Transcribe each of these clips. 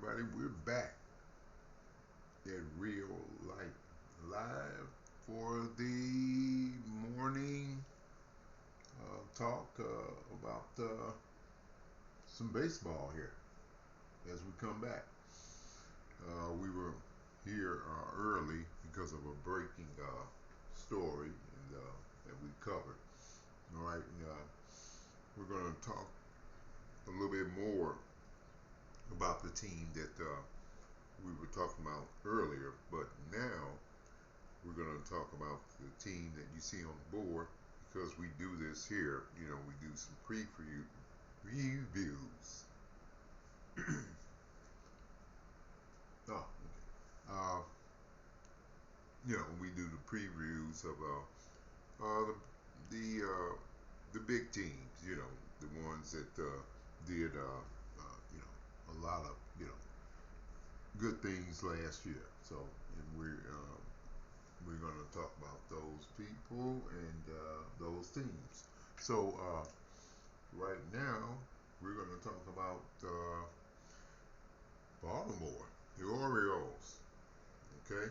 everybody. We're back at Real Life Live for the morning talk about some baseball here as we come back. We were here early because of a breaking story that we covered. All right, we're going to talk a little bit more about the team that we were talking about earlier, but now we're going to talk about the team that you see on the board because we do this here. You know, we do some reviews. Oh, okay. Uh, we do the previews of the big teams. You know, the ones that did a lot of good things last year. So, and we're going to talk about those people and those teams. So, right now, we're going to talk about Baltimore, the Orioles, okay?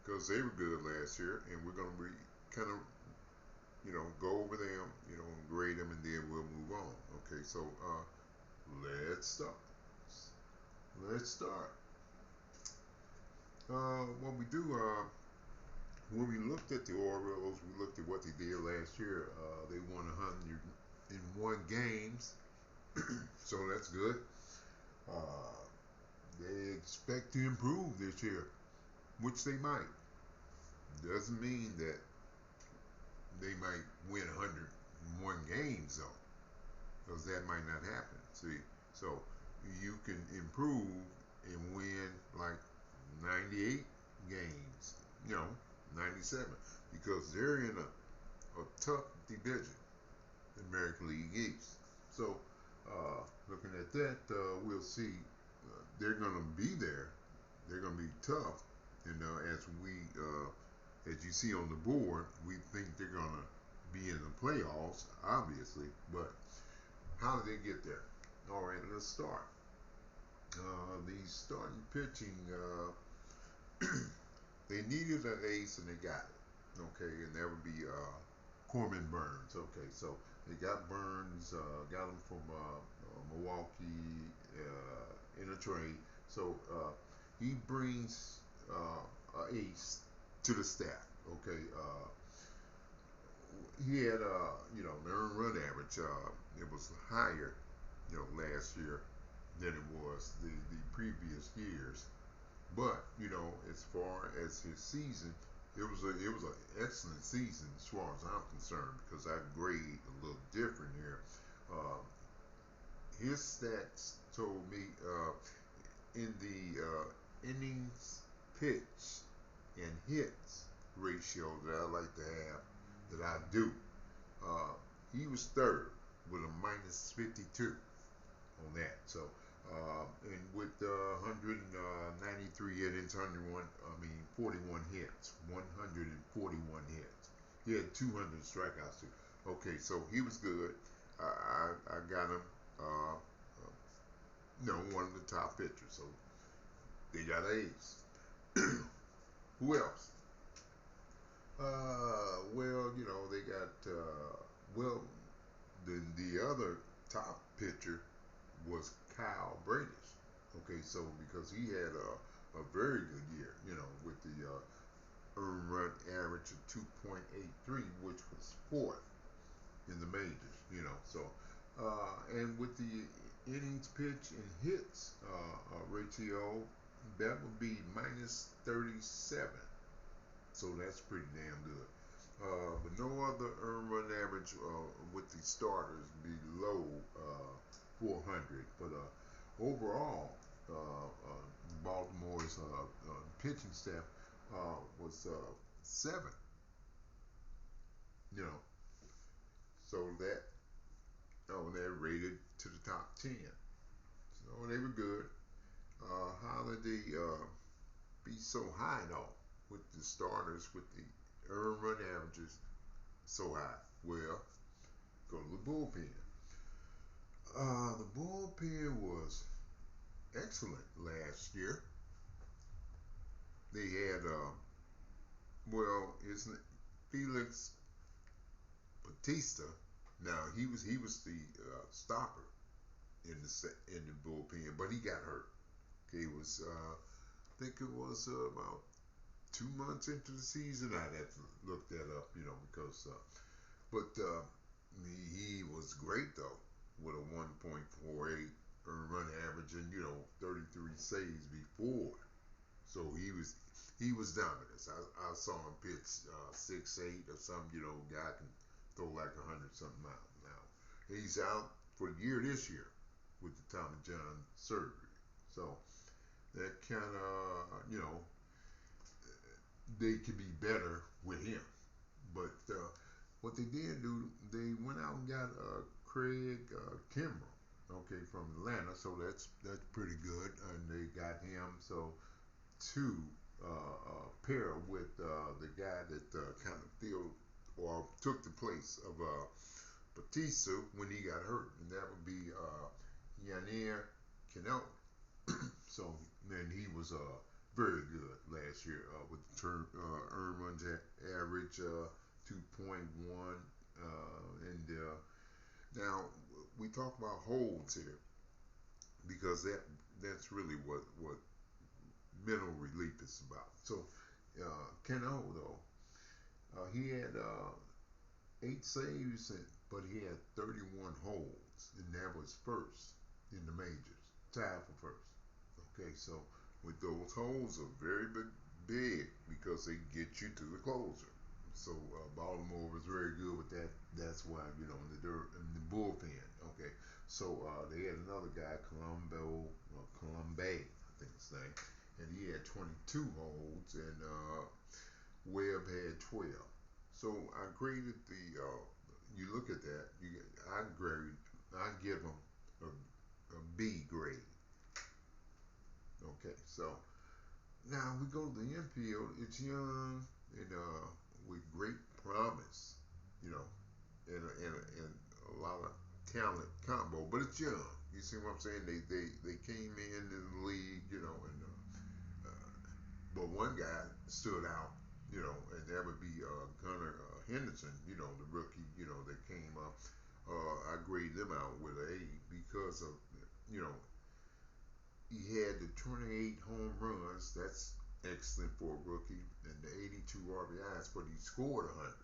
Because they were good last year, and we're going to be kind of, go over them, and grade them, and then we'll move on. Okay, so let's start. Let's start. What we do, when we looked at the Orioles, we looked at what they did last year. They won 101 games, so that's good. Uh, they expect to improve this year, which they might. Doesn't mean that they might win 101 games though, because that might not happen. See, so you can improve and win like 98 games, 97, because they're in a tough division, the American League East. So, looking at that, we'll see they're going to be there. They're going to be tough, and as you see on the board, we think they're going to be in the playoffs, obviously. But how did they get there? All right, let's start. The starting pitching, they needed an ace and they got it. Okay, and that would be Corbin Burnes. Okay, so they got Burnes, got him from Milwaukee in a trade. So he brings an ace to the staff. Okay, he had an earned run average. It was higher, last year than it was the previous years. But as far as his season, it was an excellent season as far as I'm concerned because I grade a little different here. Uh, his stats told me in the innings pitched and hits ratio that I like to have, that I do. Uh, he was third with a minus 52 on that. So, and with 193 innings, 41 hits, 141 hits. He had 200 strikeouts too. Okay, so he was good. I got him, one of the top pitchers. So they got A's. Who else? They got well, the other top pitcher was Kyle Bradish. Okay, so because he had a very good year, with the earned run average of 2.83, which was fourth in the majors, So, and with the innings pitch and hits ratio, that would be minus 37. So that's pretty damn good. But no other earned run average with the starters below 400. But overall, Baltimore's pitching staff was seven. You know, so they're rated to the top 10. So they were good. How did they be so high though with the starters with the earned run averages so high? Well, go to the bullpen. The bullpen was excellent last year. They had, well, isn't it Felix Batista? Now he was the stopper in the bullpen, but he got hurt. Okay, it was I think it was about 2 months into the season. I'd have to look that up, because but he was great though with a 1.48 earned run average and 33 saves before. So he was dominant. I saw him pitch 6'8" or something. Guy can throw like 100 something miles an hour. He's out for the year this year with the Tommy John surgery. So that kind of they could be better with him. But what they did do, they went out and got Craig Kimbrell, okay, from Atlanta. So that's pretty good, and they got him. So to pair with the guy that kind of filled or took the place of Batista when he got hurt, and that would be Yanier Cano. So, man, he was very good last year with the earned runs average 2.1. And now we talk about holds here because that's really what mental relief is about. So, Cano, though, he had 8 saves, but he had 31 holds, and that was first in the majors, tied for first. Okay, so with those holds are very big because they get you to the closer. So Baltimore was very good with that. That's why in the bullpen. Okay, so they had another guy, Colombe, I think his name, and he had 22 holds, and Webb had 12. So I graded the. You look at that. I give them a B grade. Okay, so now we go to the infield. It's young and with great promise, you know, and a lot of talent combo, but it's young. You see what I'm saying? They came in the league, and but one guy stood out, and that would be Gunnar Henderson, the rookie, that came up. I grade them out with an A because of, you know, he had the 28 home runs. That's excellent for a rookie, and the 82 RBIs, but he scored 100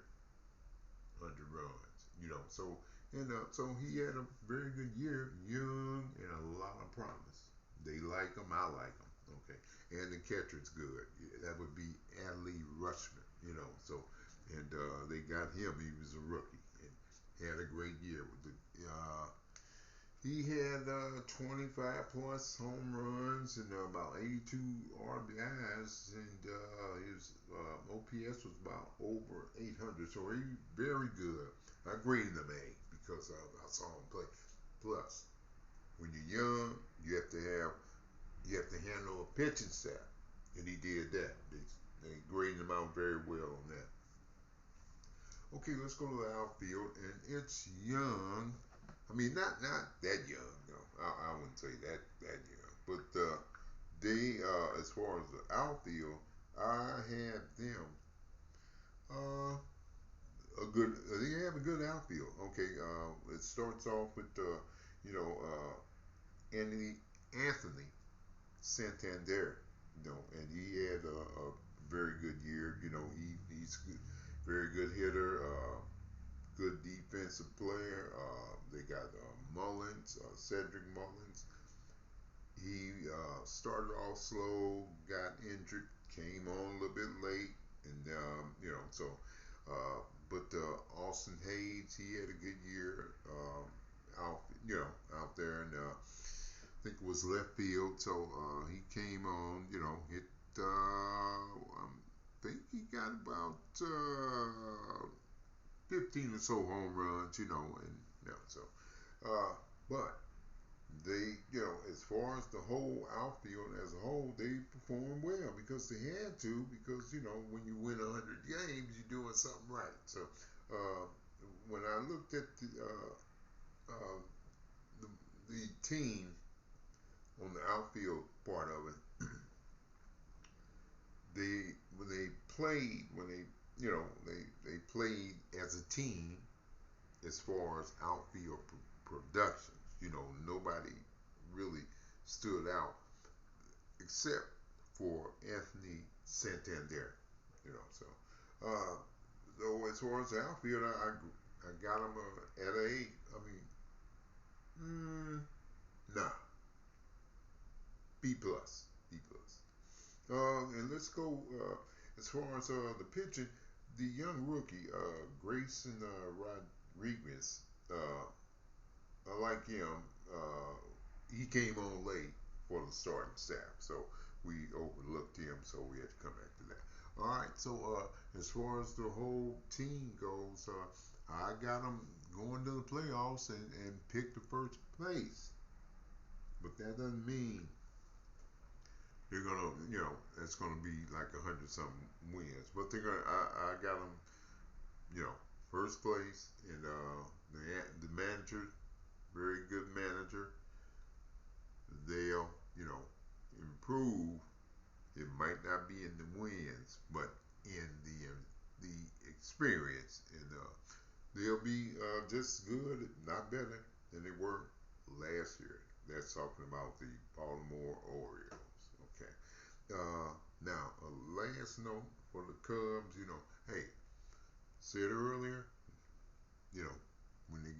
runs. So he had a very good year, young and a lot of promise. They like him, I like him. Okay, and the catcher's good. Yeah, that would be Adley Rushman. And they got him. He was a rookie and had a great year with the. He had 25 plus home runs and about 82 RBIs, and his OPS was about over 800. So he very good. I graded him A because I saw him play. Plus, when you're young, you have to handle a pitching staff, and he did that. They graded him out very well on that. Okay, let's go to the outfield, and it's young. I mean, not that young, though. I wouldn't say that young, but they as far as the outfield, I had them a good. They have a good outfield. Okay, it starts off with Anthony Santander, and he had a very good year. He's good, very good hitter. Good defensive player. They got Mullins, Cedric Mullins. He started off slow, got injured, came on a little bit late, and so. But Austin Hayes, he had a good year out there, and I think it was left field. So he came on, hit. I think he got about 15 or so home runs, and so. But they, as far as the whole outfield as a whole, they performed well because they had to. Because when you win 100 games, you're doing something right. So when I looked at uh, the team on the outfield part of it, they when they played when they you know they played as a team as far as outfield productions. You know, nobody really stood out except for Anthony Santander. You know, uh, so as far as the outfield, I got him at a 8. I mean, nah, B plus, B plus. And let's go as far as the pitching. The young rookie, Grayson Rodriguez. I like him. Uh, he came on late for the starting staff, so we overlooked him, so we had to come back to that. All right, so as far as the whole team goes, I got them going to the playoffs and pick the first place, but that doesn't mean they're gonna, it's gonna be like 100 something wins. But they're gonna, I got them, first place, and the manager, very good manager. They'll, improve. It might not be in the wins, but in the experience, and they'll be just good, if not better than they were last year. That's talking about the Baltimore Orioles. Okay. Now, a last note for the Cubs. Hey, said earlier, you know, when they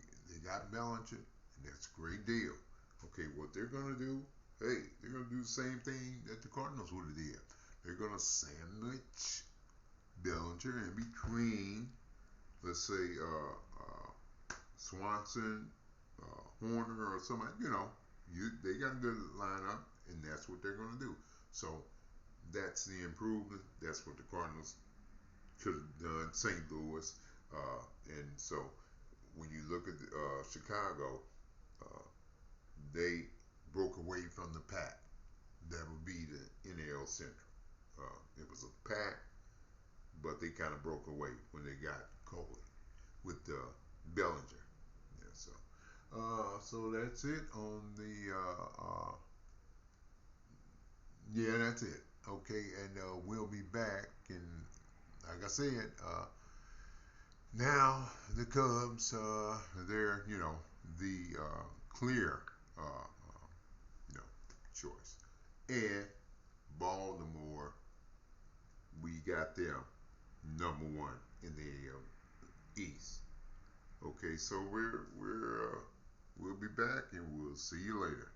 got Bellinger, and that's a great deal. Okay, what they're gonna do? Hey, they're gonna do the same thing that the Cardinals would have did. They're gonna sandwich Bellinger in between, let's say, Swanson, Horner, or somebody. They got a good lineup, and that's what they're gonna do. So that's the improvement. That's what the Cardinals could have done. St. Louis, and so when you look at Chicago, uh, they broke away from the pack. That would be the NL Central. It was a pack, but they kind of broke away when they got Coley with Bellinger. Yeah, so that's it on the. Yeah, that's it. Okay, and we'll be back. And like I said, now the Cubs, they're the clear you know choice, and Baltimore, we got them number one in the East. Okay, so we'll be back and we'll see you later.